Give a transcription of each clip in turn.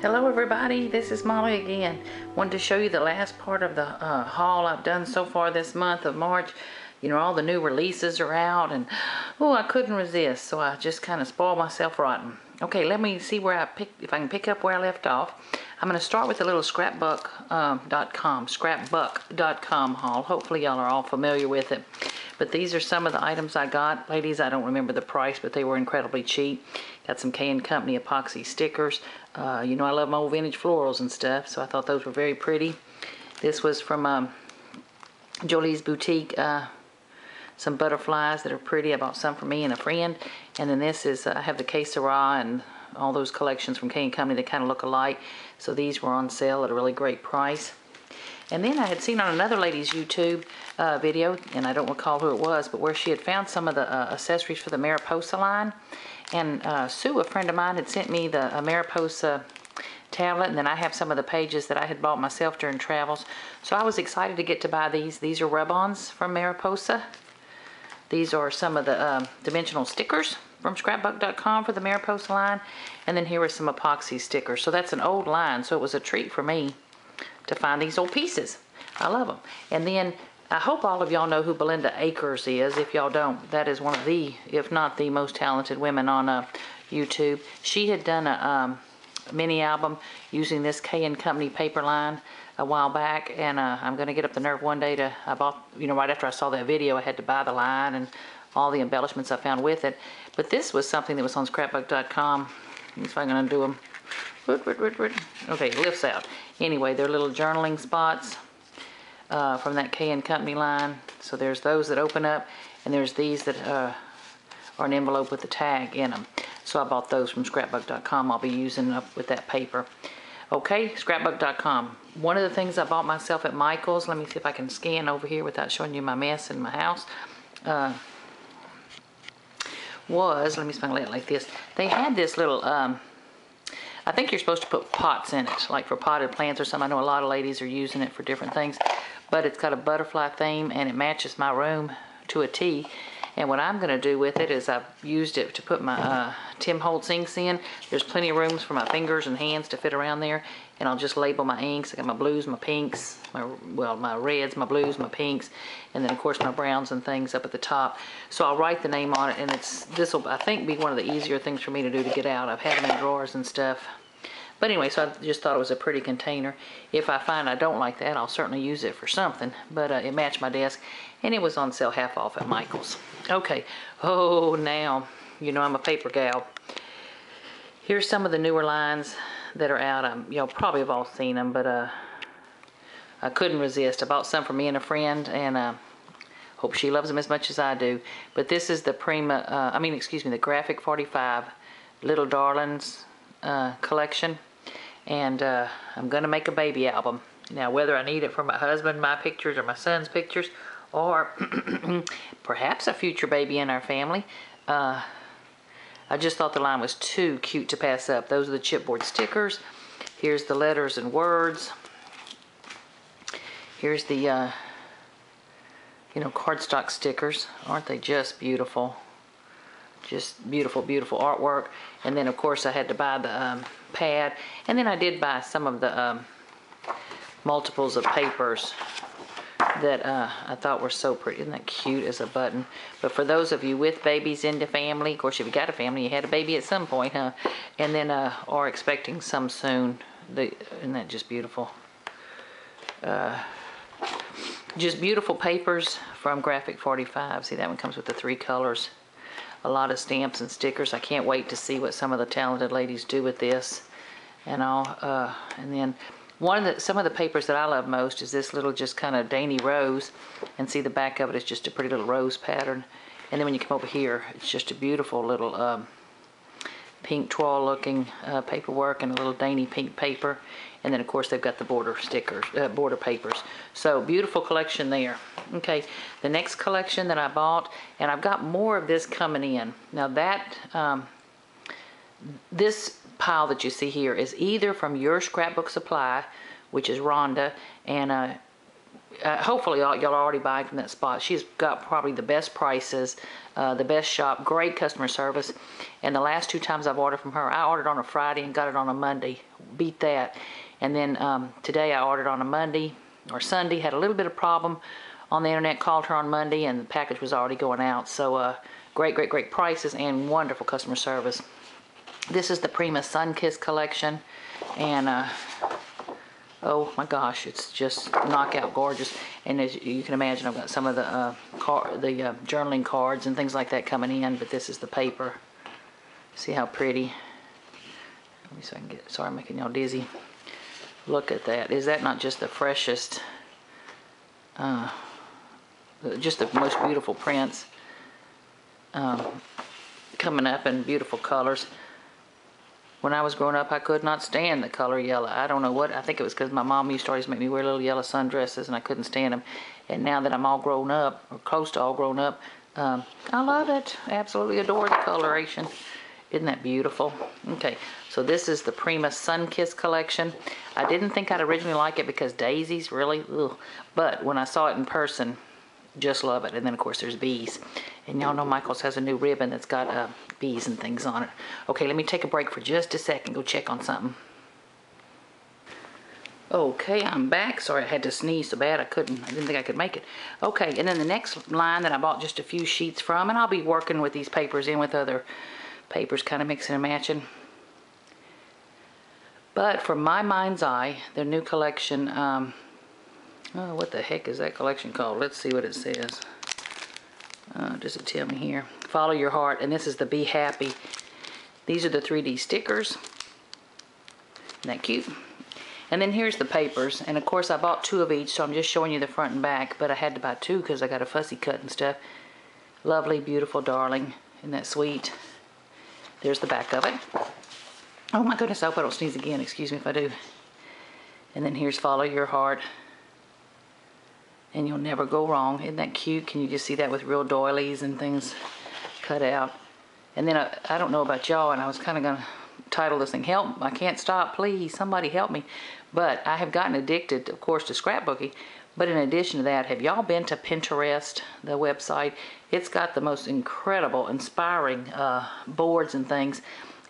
Hello everybody, this is Molly again. Wanted to show you the last part of the haul I've done so far this month of March. You know, all the new releases are out and oh, I couldn't resist, so I just kind of spoiled myself rotten. Okay, let me see where if I can pick up where I left off. I'm going to start with the little scrapbook.com haul. Hopefully y'all are all familiar with it. But these are some of the items I got. Ladies, I don't remember the price, but they were incredibly cheap. Got some K & Company epoxy stickers. You know I love my old vintage florals and stuff, so I thought those were very pretty. This was from Jolie's Boutique. Some butterflies that are pretty. I bought some for me and a friend. And then this is, I have the Que Sera and all those collections from K & Company that kind of look alike. So these were on sale at a really great price. And then I had seen on another lady's YouTube video, and I don't recall who it was, but where she had found some of the accessories for the Mariposa line. And Sue, a friend of mine, had sent me the Mariposa tablet, and then I have some of the pages that I had bought myself during travels. So I was excited to get to buy these. These are rub-ons from Mariposa. These are some of the dimensional stickers from scrapbook.com for the Mariposa line. And then here are some epoxy stickers. So that's an old line, so it was a treat for me to find these old pieces. I love them. And then I hope all of y'all know who Belinda Akers is. If y'all don't, that is one of the, if not the most talented women on YouTube. She had done a mini album using this K & Company paper line a while back, and I'm going to get up the nerve one day to, I bought, you know, right after I saw that video, I had to buy the line and all the embellishments I found with it. But this was something that was on scrapbook.com. If I'm going to do them. Okay, it lifts out. Anyway, they're little journaling spots from that K & Company line. So there's those that open up, and there's these that are an envelope with the tag in them. So I bought those from scrapbook.com. I'll be using up with that paper. Okay, scrapbook.com. One of the things I bought myself at Michael's, let me see if I can scan over here without showing you my mess in my house, was, let me spell it like this. They had this little, I think you're supposed to put pots in it, like for potted plants or something. I know a lot of ladies are using it for different things, but it's got a butterfly theme and it matches my room to a T. And what I'm going to do with it is I've used it to put my Tim Holtz inks in. There's plenty of rooms for my fingers and hands to fit around there. And I'll just label my inks. I got my blues, my pinks, my reds, my blues, my pinks, and then of course my browns and things up at the top. So I'll write the name on it, and this will, I think, be one of the easier things for me to do to get out. I've had them in drawers and stuff. But anyway, so I just thought it was a pretty container. If I find I don't like that, I'll certainly use it for something. But it matched my desk, and it was on sale half off at Michael's. Okay, oh, now, you know I'm a paper gal. Here's some of the newer lines that are out. Y'all probably have all seen them, but I couldn't resist. I bought some for me and a friend, and hope she loves them as much as I do. But this is the the Graphic 45 Little Darlings collection, and I'm gonna make a baby album. Now, whether I need it for my husband, my pictures, or my son's pictures, or perhaps a future baby in our family, I just thought the line was too cute to pass up. Those are the chipboard stickers. Here's the letters and words. Here's the you know, cardstock stickers. Aren't they just beautiful? Just beautiful, beautiful artwork. And then of course I had to buy the pad, and then I did buy some of the multiples of papers that I thought were so pretty. Isn't that cute as a button? But for those of you with babies in the family, of course if you got a family, you had a baby at some point, huh? And then are expecting some soon. Isn't that just beautiful? Just beautiful papers from Graphic 45. See, that one comes with the 3 colors. A lot of stamps and stickers. I can't wait to see what some of the talented ladies do with this and all. And then some of the papers that I love most is this little just kind of dainty rose, and see the back of it is just a pretty little rose pattern. And then when you come over here, it's just a beautiful little pink toile looking paperwork and a little dainty pink paper. And then of course they've got the border stickers, border papers. So beautiful collection there. Okay, the next collection that I bought, and I've got more of this coming in. Now that, this pile that you see here is either from Your Scrapbook Supply, which is Rhonda, and hopefully y'all are already buying from that spot. She's got probably the best prices The best shop, great customer service. And the last 2 times I've ordered from her, I ordered on a Friday and got it on a Monday. Beat that. And then today I ordered on a Monday or Sunday, had a little bit of problem on the internet, called her on Monday, and the package was already going out. So great prices and wonderful customer service. This is the Prima Sun Kiss collection, and oh my gosh, it's just knockout gorgeous. And as you can imagine, I've got some of the journaling cards and things like that coming in, but this is the paper. See how pretty? Let me see if I can get, sorry I'm making y'all dizzy. Look at that. Is that not just the freshest, just the most beautiful prints coming up in beautiful colors. When I was growing up, I could not stand the color yellow. I don't know what. I think it was because my mom used to always make me wear little yellow sundresses, and I couldn't stand them. And now that I'm all grown up, or close to all grown up, I love it. Absolutely adore the coloration. Isn't that beautiful? Okay, so this is the Prima Sun Kiss collection. I didn't think I'd originally like it because daisies, really? Ugh. But when I saw it in person, just love it. And then, of course, there's bees. And y'all know Michael's has a new ribbon that's got bees and things on it. Okay, let me take a break for just a second, go check on something. Okay, I'm back. Sorry, I had to sneeze so bad I didn't think I could make it. Okay, and then the next line that I bought just a few sheets from, and I'll be working with these papers in with other papers, kind of mixing and matching. But for my mind's eye, their new collection, oh, what the heck is that collection called? Let's see what it says. Does it tell me here? Follow Your Heart, and this is the Be Happy. These are the 3D stickers. Isn't that cute? And then here's the papers, and of course I bought 2 of each, so I'm just showing you the front and back, but I had to buy 2 because I got a fussy cut and stuff. Lovely, beautiful, darling. Isn't that sweet? There's the back of it. Oh my goodness, I hope I don't sneeze again. Excuse me if I do. And then here's Follow Your Heart. And you'll never go wrong. Isn't that cute? Can you just see that with real doilies and things cut out? And then I don't know about y'all, and I was kind of going to title this thing, Help, I Can't Stop, Please, Somebody Help Me. But I have gotten addicted, of course, to scrapbooking. But in addition to that, have y'all been to Pinterest, the website? It's got the most incredible, inspiring boards and things.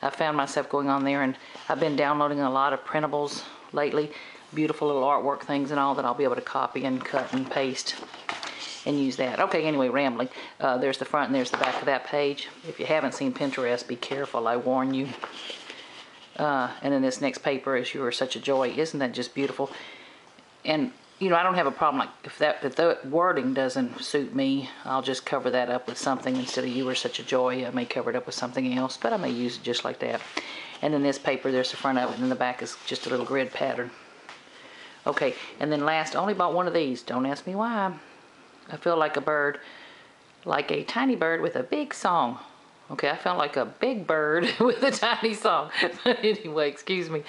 I found myself going on there, and I've been downloading a lot of printables lately. Beautiful little artwork things and all that I'll be able to copy and cut and paste and use that. Okay, anyway, rambling. There's the front and there's the back of that page. If you haven't seen Pinterest, be careful, I warn you. And then this next paper is You Are Such a Joy. Isn't that just beautiful? And you know, I don't have a problem, like if the wording doesn't suit me, I'll just cover that up with something instead of You Are Such a Joy. I may cover it up with something else, but I may use it just like that. And then this paper, there's the front of it, and then the back is just a little grid pattern. Okay, and then last, I only bought 1 of these. Don't ask me why. I feel like a bird, like a tiny bird with a big song. Okay, I felt like a big bird with a tiny song. Anyway, excuse me.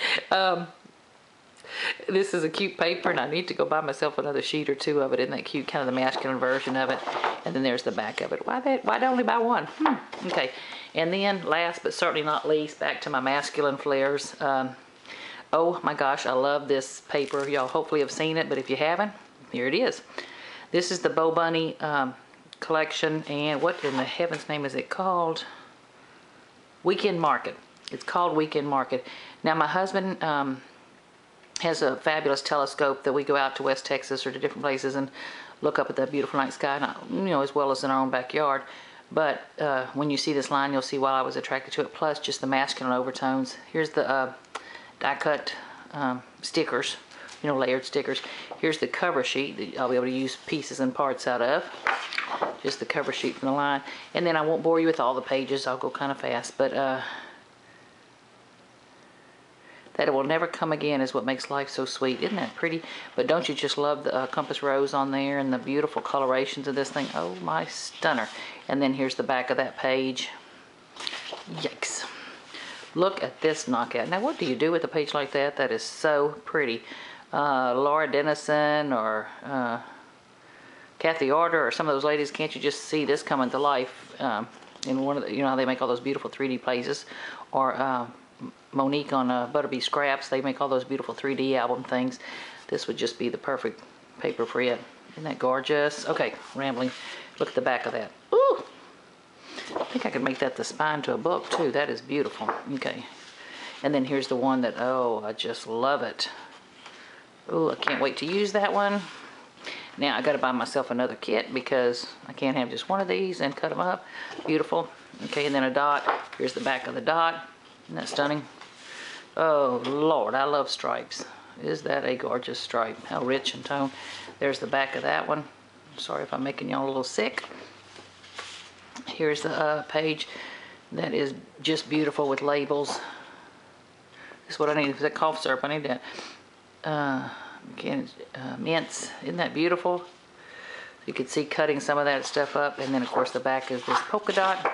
This is a cute paper, and I need to go buy myself another sheet or 2 of it. Isn't that cute? Kind of the masculine version of it. And then there's the back of it. Why'd I only buy 1? Okay, and then last but certainly not least, back to my masculine flares. Oh my gosh, I love this paper. Y'all hopefully have seen it, but if you haven't, here it is. This is the Bow Bunny collection, and what in the heaven's name is it called? Weekend Market. It's called Weekend Market. Now my husband has a fabulous telescope that we go out to West Texas or to different places and look up at that beautiful night sky, you know, as well as in our own backyard. But when you see this line, you'll see why I was attracted to it, plus just the masculine overtones. Here's the die cut stickers, you know, layered stickers. Here's the cover sheet that I'll be able to use pieces and parts out of. Just the cover sheet from the line. And then I won't bore you with all the pages. I'll go kind of fast. But that it will never come again is what makes life so sweet. Isn't that pretty? But don't you just love the compass rose on there and the beautiful colorations of this thing? Oh my stunner. And then here's the back of that page. Yikes. Look at this knockout. Now what do you do with a page like that? That is so pretty. Laura Dennison or Kathy Arter or some of those ladies, can't you just see this coming to life in one of the, you know how they make all those beautiful 3D places? Or Monique on Butterbee Scraps, they make all those beautiful 3D album things. This would just be the perfect paper for it. Isn't that gorgeous? Okay, rambling. Look at the back of that. Ooh! think I could make that the spine to a book too. That is beautiful. Okay. And then here's the one that, oh, I just love it. Oh, I can't wait to use that one. Now I gotta buy myself another kit because I can't have just one of these and cut them up. Beautiful. Okay, and then a dot. Here's the back of the dot. Isn't that stunning? Oh Lord, I love stripes. Is that a gorgeous stripe? How rich in tone. There's the back of that one. Sorry if I'm making y'all a little sick. Here's the page that is just beautiful with labels. This is what I need. Is that cough syrup? I need that. Mints. Isn't that beautiful? You can see cutting some of that stuff up. And then of course the back is this polka dot.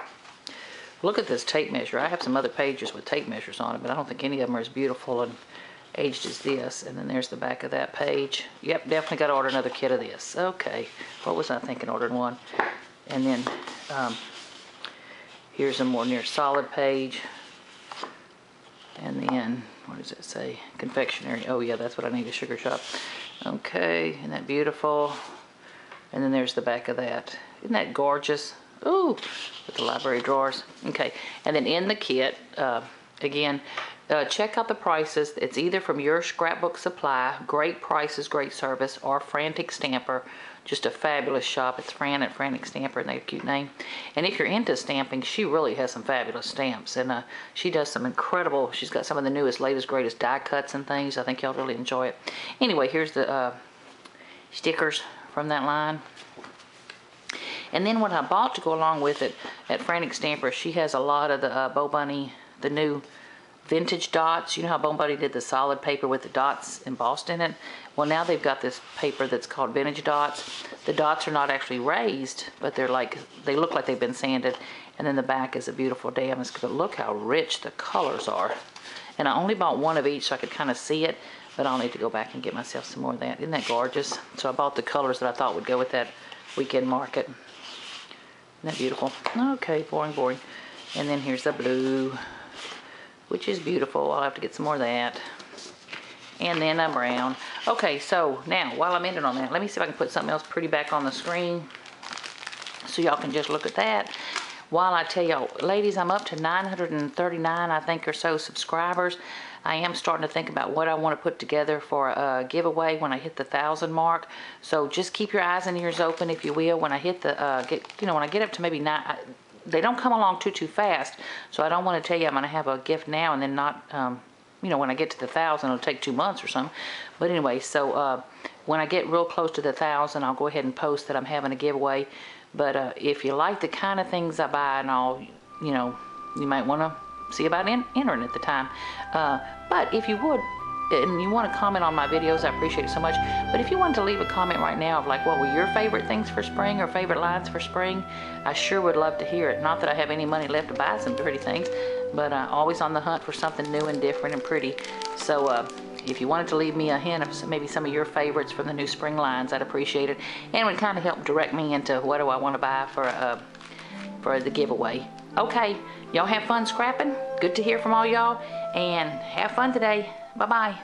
Look at this tape measure. I have some other pages with tape measures on it, but I don't think any of them are as beautiful and aged as this. And then there's the back of that page. Yep, definitely got to order another kit of this. Okay, what was I thinking? Ordering one. And then here's a more near solid page. And then, what does it say? Confectionery. Oh yeah, that's what I need, a sugar shop. Okay, isn't that beautiful? And then there's the back of that. Isn't that gorgeous? Ooh, with the library drawers. Okay, and then in the kit, again, check out the prices. It's either from your Scrapbook Supply, great prices, great service, or Frantic Stamper, just a fabulous shop. It's Fran at Frantic Stamper, and they have a cute name. And if you're into stamping, she really has some fabulous stamps, and she does some incredible, she's got some of the newest, latest, greatest die cuts and things. I think y'all really enjoy it. Anyway, here's the stickers from that line. And then what I bought to go along with it at Frantic Stamper, she has a lot of the Bo Bunny, the new vintage dots. You know how Bo Bunny did the solid paper with the dots embossed in it? Well, now they've got this paper that's called vintage dots. The dots are not actually raised, but they're like, they look like they've been sanded. And then the back is a beautiful damask. But look how rich the colors are. And I only bought one of each so I could kind of see it, but I'll need to go back and get myself some more of that. Isn't that gorgeous? So I bought the colors that I thought would go with that weekend market. Isn't that beautiful? Okay, boring, boring. And then here's the blue, which is beautiful. I'll have to get some more of that. And then a brown. Okay, so now, while I'm ending on that, let me see if I can put something else pretty back on the screen so y'all can just look at that. While I tell y'all, ladies, I'm up to 939, I think, or so subscribers. I am starting to think about what I want to put together for a giveaway when I hit the 1,000 mark. So just keep your eyes and ears open, if you will. When I hit the, when I get up to maybe 9, they don't come along too fast. So I don't want to tell you I'm going to have a gift now and then not, when I get to the 1,000, it'll take 2 months or something. But anyway, so when I get real close to the 1,000, I'll go ahead and post that I'm having a giveaway. But if you like the kind of things I buy and all, you might want to see about entering at the time. But if you would, and you want to comment on my videos, I appreciate it so much. But if you wanted to leave a comment right now of like what were your favorite things for spring or favorite lines for spring, I sure would love to hear it. Not that I have any money left to buy some pretty things, but always on the hunt for something new and different and pretty. So if you wanted to leave me a hint of maybe some of your favorites from the new spring lines, I'd appreciate it. And it would kind of help direct me into what do I want to buy for the giveaway. Okay, y'all have fun scrapping. Good to hear from all y'all, and have fun today. Bye-bye.